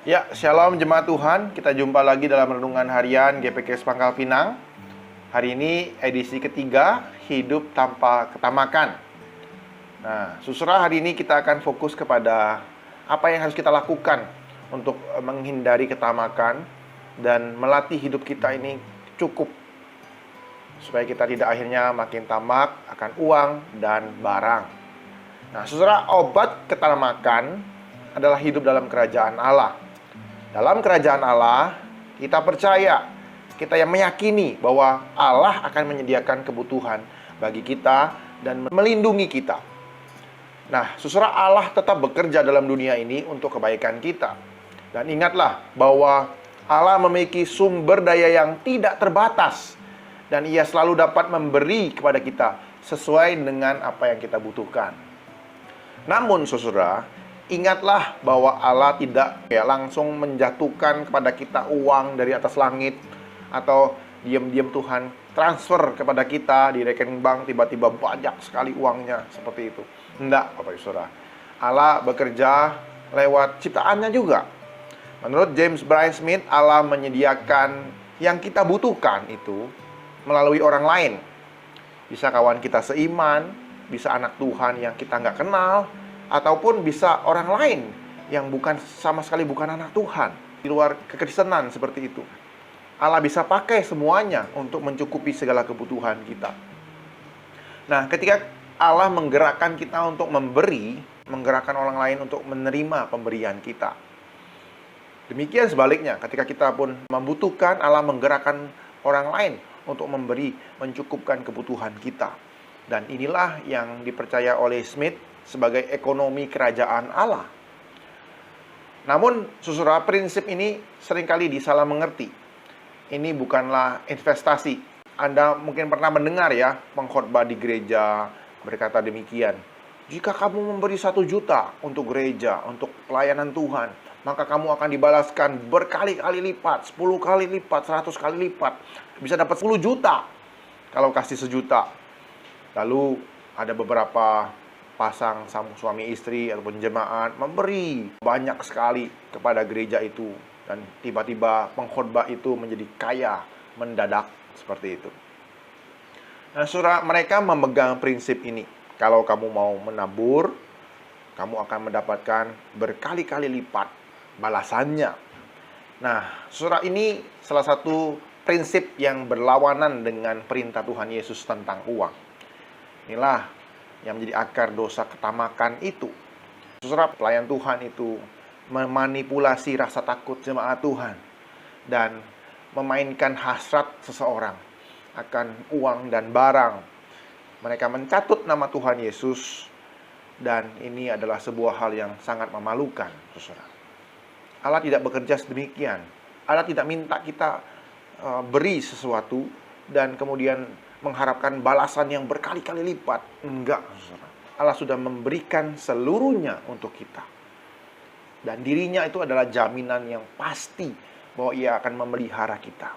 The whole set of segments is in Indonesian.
Ya, Shalom jemaat Tuhan. Kita jumpa lagi dalam renungan harian GPKS Pangkal Pinang. Hari ini edisi ketiga, Hidup Tanpa Ketamakan. Nah, saudara, hari ini kita akan fokus kepada apa yang harus kita lakukan untuk menghindari ketamakan dan melatih hidup kita ini cukup, supaya kita tidak akhirnya makin tamak akan uang dan barang. Nah, saudara, obat ketamakan adalah hidup dalam kerajaan Allah. Dalam kerajaan Allah, kita percaya, kita yang meyakini bahwa Allah akan menyediakan kebutuhan bagi kita dan melindungi kita. Nah, saudara, Allah tetap bekerja dalam dunia ini untuk kebaikan kita. Dan ingatlah bahwa Allah memiliki sumber daya yang tidak terbatas, dan Ia selalu dapat memberi kepada kita sesuai dengan apa yang kita butuhkan. Namun, saudara, ingatlah bahwa Allah tidak langsung menjatuhkan kepada kita uang dari atas langit, atau diam-diam Tuhan transfer kepada kita di rekening bank tiba-tiba banyak sekali uangnya seperti itu. Tidak, Bapak Ibu Saudara. Allah bekerja lewat ciptaannya juga. Menurut James Bryan Smith, Allah menyediakan yang kita butuhkan itu melalui orang lain. Bisa kawan kita seiman, bisa anak Tuhan yang kita nggak kenal, ataupun bisa orang lain yang sama sekali bukan anak Tuhan, di luar kekristenan seperti itu. Allah bisa pakai semuanya untuk mencukupi segala kebutuhan kita. Nah, ketika Allah menggerakkan kita untuk memberi, menggerakkan orang lain untuk menerima pemberian kita. Demikian sebaliknya, ketika kita pun membutuhkan, Allah menggerakkan orang lain untuk memberi, mencukupkan kebutuhan kita. Dan inilah yang dipercaya oleh Smith sebagai ekonomi kerajaan Allah. Namun, saudara, prinsip ini seringkali disalah mengerti. Ini bukanlah investasi. Anda mungkin pernah mendengar ya, pengkhotbah di gereja berkata demikian. Jika kamu memberi 1 juta untuk gereja, untuk pelayanan Tuhan, maka kamu akan dibalaskan berkali-kali lipat, 10 kali lipat, 100 kali lipat. Bisa dapat 10 juta kalau kasih 1 juta. Lalu ada beberapa pasang suami istri ataupun jemaat memberi banyak sekali kepada gereja itu, dan tiba-tiba pengkhotbah itu menjadi kaya mendadak seperti itu. Nah, saudara, mereka memegang prinsip ini. Kalau kamu mau menabur, kamu akan mendapatkan berkali-kali lipat balasannya. Nah, saudara, ini salah satu prinsip yang berlawanan dengan perintah Tuhan Yesus tentang uang. Inilah yang menjadi akar dosa ketamakan itu. Saudara, pelayan Tuhan itu memanipulasi rasa takut jemaat Tuhan dan memainkan hasrat seseorang akan uang dan barang. Mereka mencatut nama Tuhan Yesus, dan ini adalah sebuah hal yang sangat memalukan, saudara. Allah tidak bekerja sedemikian. Allah tidak minta kita beri sesuatu dan kemudian mengharapkan balasan yang berkali-kali lipat. Enggak, saudara. Allah sudah memberikan seluruhnya untuk kita. Dan dirinya itu adalah jaminan yang pasti bahwa Ia akan memelihara kita.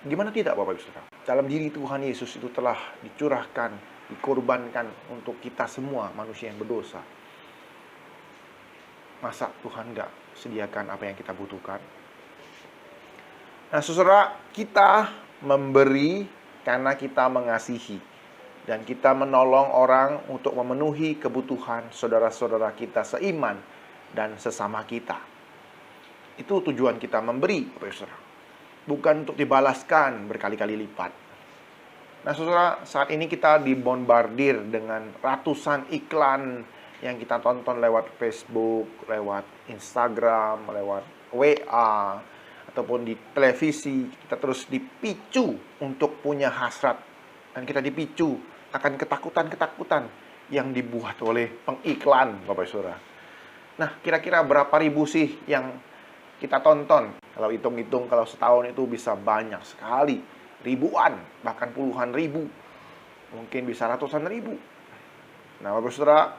Gimana tidak, Bapak Ibu Saudara? Dalam diri Tuhan Yesus itu telah dicurahkan, dikorbankan untuk kita semua manusia yang berdosa. Masa Tuhan enggak sediakan apa yang kita butuhkan? Nah, saudara, kita memberi karena kita mengasihi, dan kita menolong orang untuk memenuhi kebutuhan saudara-saudara kita seiman dan sesama kita. Itu tujuan kita memberi, saudara. Bukan untuk dibalaskan berkali-kali lipat. Nah, saudara, saat ini kita dibombardir dengan ratusan iklan yang kita tonton lewat Facebook, lewat Instagram, lewat WA, ataupun di televisi. Kita terus dipicu untuk punya hasrat, dan kita dipicu akan ketakutan-ketakutan yang dibuat oleh pengiklan, Bapak Saudara. Nah, kira-kira berapa ribu sih yang kita tonton? Kalau hitung-hitung, kalau setahun itu bisa banyak sekali, ribuan, bahkan puluhan ribu, mungkin bisa ratusan ribu. Nah, Bapak Saudara,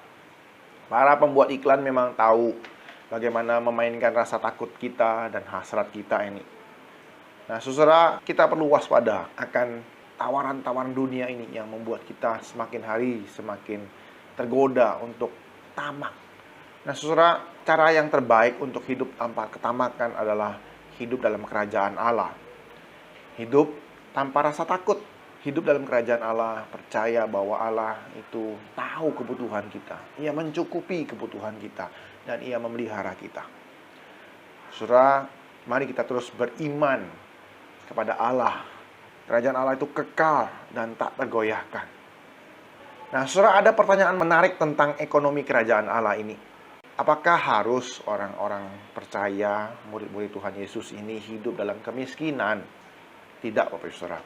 para pembuat iklan memang tahu bagaimana memainkan rasa takut kita dan hasrat kita ini. Nah, saudara, kita perlu waspada akan tawaran-tawaran dunia ini yang membuat kita semakin hari semakin tergoda untuk tamak. Nah, saudara, cara yang terbaik untuk hidup tanpa ketamakan adalah hidup dalam kerajaan Allah. Hidup tanpa rasa takut. Hidup dalam kerajaan Allah, percaya bahwa Allah itu tahu kebutuhan kita. Ia mencukupi kebutuhan kita, dan Ia memelihara kita. Saudara, mari kita terus beriman kepada Allah. Kerajaan Allah itu kekal dan tak tergoyahkan. Nah, saudara, ada pertanyaan menarik tentang ekonomi kerajaan Allah ini. Apakah harus orang-orang percaya, murid-murid Tuhan Yesus ini hidup dalam kemiskinan? Tidak, Bapak Saudara.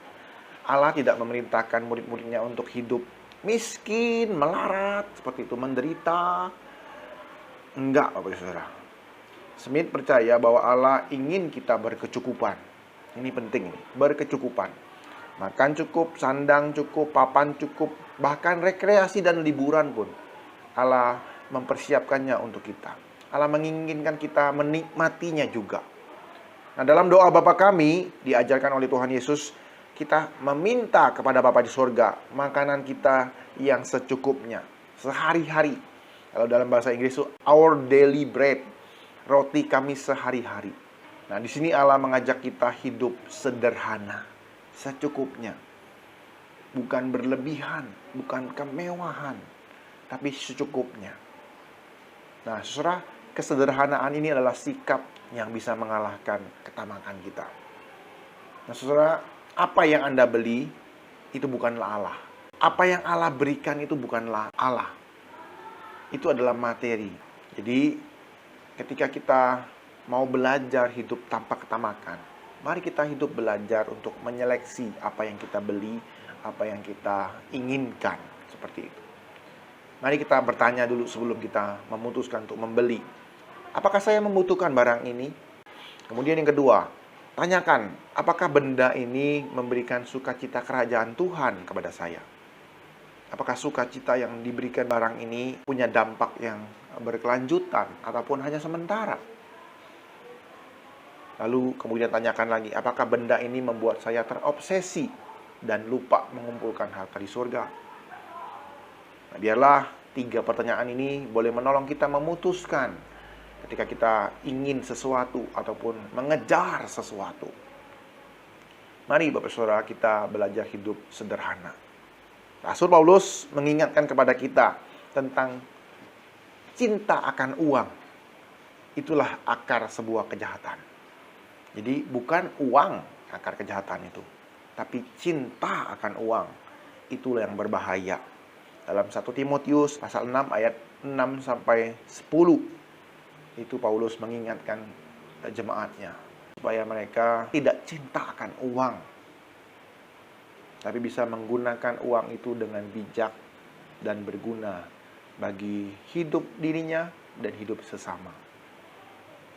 Allah tidak memerintahkan murid-muridnya untuk hidup miskin, melarat, seperti itu, menderita. Enggak, Bapak Saudara. Smith percaya bahwa Allah ingin kita berkecukupan. Ini penting, berkecukupan. Makan cukup, sandang cukup, papan cukup, bahkan rekreasi dan liburan pun Allah mempersiapkannya untuk kita. Allah menginginkan kita menikmatinya juga. Nah, dalam doa Bapa kami diajarkan oleh Tuhan Yesus, kita meminta kepada Bapa di sorga makanan kita yang secukupnya sehari-hari. Kalau dalam bahasa Inggris itu our daily bread, roti kami sehari-hari. Nah, di sini Allah mengajak kita hidup sederhana, secukupnya. Bukan berlebihan, bukan kemewahan, tapi secukupnya. Nah, saudara, kesederhanaan ini adalah sikap yang bisa mengalahkan ketamakan kita. Nah, saudara, apa yang Anda beli itu bukanlah Allah. Apa yang Allah berikan itu bukanlah Allah. Itu adalah materi. Jadi, ketika kita mau belajar hidup tanpa ketamakan, mari kita hidup belajar untuk menyeleksi apa yang kita beli, apa yang kita inginkan, seperti itu. Mari kita bertanya dulu sebelum kita memutuskan untuk membeli. Apakah saya membutuhkan barang ini? Kemudian yang kedua, tanyakan, apakah benda ini memberikan sukacita kerajaan Tuhan kepada saya? Apakah sukacita yang diberikan barang ini punya dampak yang berkelanjutan ataupun hanya sementara? Lalu kemudian tanyakan lagi, apakah benda ini membuat saya terobsesi dan lupa mengumpulkan harta di surga? Nah, biarlah 3 pertanyaan ini boleh menolong kita memutuskan ketika kita ingin sesuatu ataupun mengejar sesuatu. Mari Bapak Saudara, kita belajar hidup sederhana. Rasul Paulus mengingatkan kepada kita tentang cinta akan uang. Itulah akar sebuah kejahatan. Jadi bukan uang akar kejahatan itu, tapi cinta akan uang. Itulah yang berbahaya. Dalam 1 Timotius pasal 6 ayat 6 sampai 10, itu Paulus mengingatkan jemaatnya supaya mereka tidak cinta akan uang, tapi bisa menggunakan uang itu dengan bijak dan berguna bagi hidup dirinya dan hidup sesama.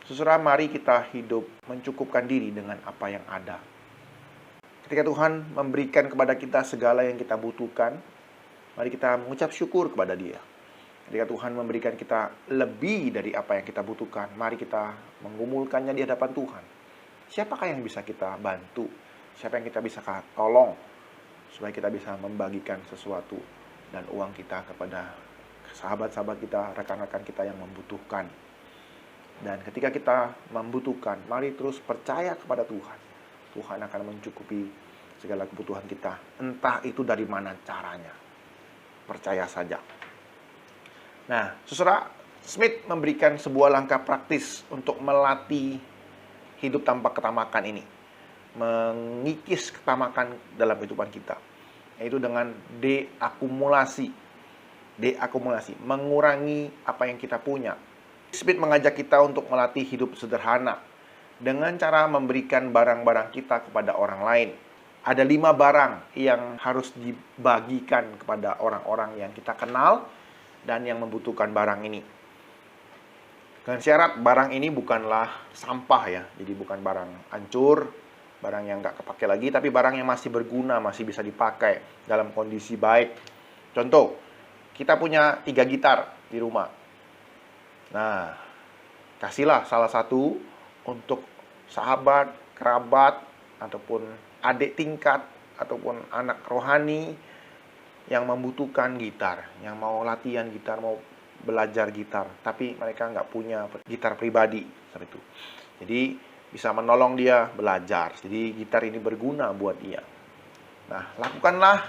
Saudara, mari kita hidup mencukupkan diri dengan apa yang ada. Ketika Tuhan memberikan kepada kita segala yang kita butuhkan, mari kita mengucap syukur kepada Dia. Ketika Tuhan memberikan kita lebih dari apa yang kita butuhkan, mari kita menggumulkannya di hadapan Tuhan. Siapakah yang bisa kita bantu? Siapa yang kita bisa tolong? Supaya kita bisa membagikan sesuatu dan uang kita kepada sahabat-sahabat kita, rekan-rekan kita yang membutuhkan. Dan ketika kita membutuhkan, mari terus percaya kepada Tuhan. Tuhan akan mencukupi segala kebutuhan kita. Entah itu dari mana caranya. Percaya saja. Nah, saudara, Smith memberikan sebuah langkah praktis untuk melatih hidup tanpa ketamakan ini. Mengikis ketamakan dalam kehidupan kita. Yaitu dengan deakumulasi. Deakumulasi, mengurangi apa yang kita punya. Smith mengajak kita untuk melatih hidup sederhana dengan cara memberikan barang-barang kita kepada orang lain. Ada 5 barang yang harus dibagikan kepada orang-orang yang kita kenal dan yang membutuhkan barang ini. Dengan syarat barang ini bukanlah sampah ya. Jadi bukan barang hancur, barang yang nggak kepake lagi, tapi barang yang masih berguna, masih bisa dipakai dalam kondisi baik. Contoh, kita punya 3 gitar di rumah. Nah, kasihlah salah satu untuk sahabat, kerabat, ataupun adik tingkat, ataupun anak rohani yang membutuhkan gitar, yang mau latihan gitar, mau belajar gitar, tapi mereka nggak punya gitar pribadi seperti itu. Jadi bisa menolong dia belajar. Jadi gitar ini berguna buat dia. Nah, lakukanlah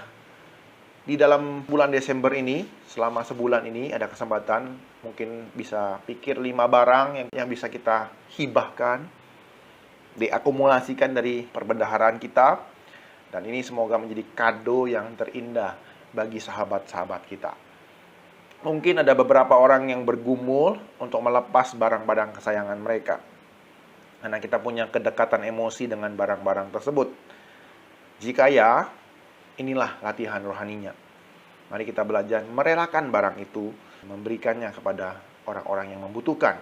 di dalam bulan Desember ini, selama sebulan ini ada kesempatan, mungkin bisa pikir 5 barang yang bisa kita hibahkan, diakumulasikan dari perbendaharaan kita, dan ini semoga menjadi kado yang terindah bagi sahabat-sahabat kita. Mungkin ada beberapa orang yang bergumul untuk melepas barang-barang kesayangan mereka, karena kita punya kedekatan emosi dengan barang-barang tersebut. Jika ya, inilah latihan rohaninya. Mari kita belajar merelakan barang itu, memberikannya kepada orang-orang yang membutuhkan.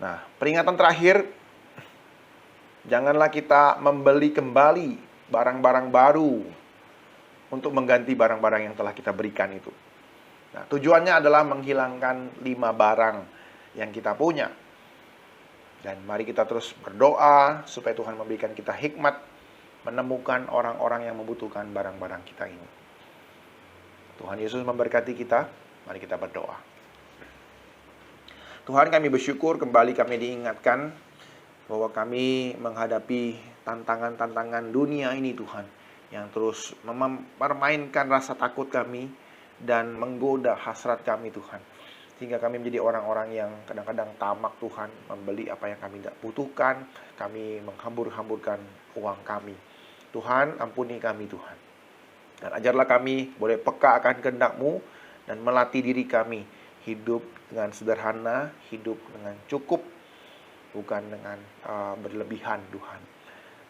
Nah, peringatan terakhir, janganlah kita membeli kembali barang-barang baru untuk mengganti barang-barang yang telah kita berikan itu. Nah, tujuannya adalah menghilangkan 5 barang yang kita punya. Dan mari kita terus berdoa supaya Tuhan memberikan kita hikmat menemukan orang-orang yang membutuhkan barang-barang kita ini. Tuhan Yesus memberkati kita. Mari kita berdoa. Tuhan, kami bersyukur kembali kami diingatkan bahwa kami menghadapi tantangan-tantangan dunia ini, Tuhan, yang terus mempermainkan rasa takut kami dan menggoda hasrat kami, Tuhan. Sehingga kami menjadi orang-orang yang kadang-kadang tamak, Tuhan, membeli apa yang kami tidak butuhkan. Kami menghambur-hamburkan uang kami. Tuhan, ampuni kami, Tuhan. Dan ajarlah kami boleh peka akan kehendak-Mu dan melatih diri kami hidup dengan sederhana, hidup dengan cukup, bukan dengan berlebihan, Tuhan.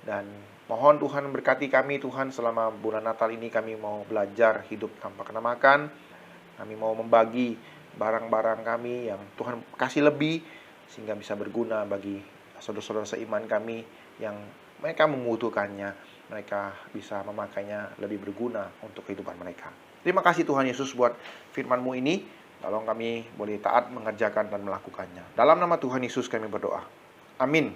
Dan mohon Tuhan berkati kami, Tuhan, selama bulan Natal ini kami mau belajar hidup tanpa kena makan. Kami mau membagi barang-barang kami yang Tuhan kasih lebih, sehingga bisa berguna bagi saudara-saudara seiman kami yang mereka membutuhkannya. Mereka bisa memakainya lebih berguna untuk kehidupan mereka. Terima kasih Tuhan Yesus buat firman-Mu ini. Tolong kami boleh taat mengerjakan dan melakukannya. Dalam nama Tuhan Yesus kami berdoa. Amin.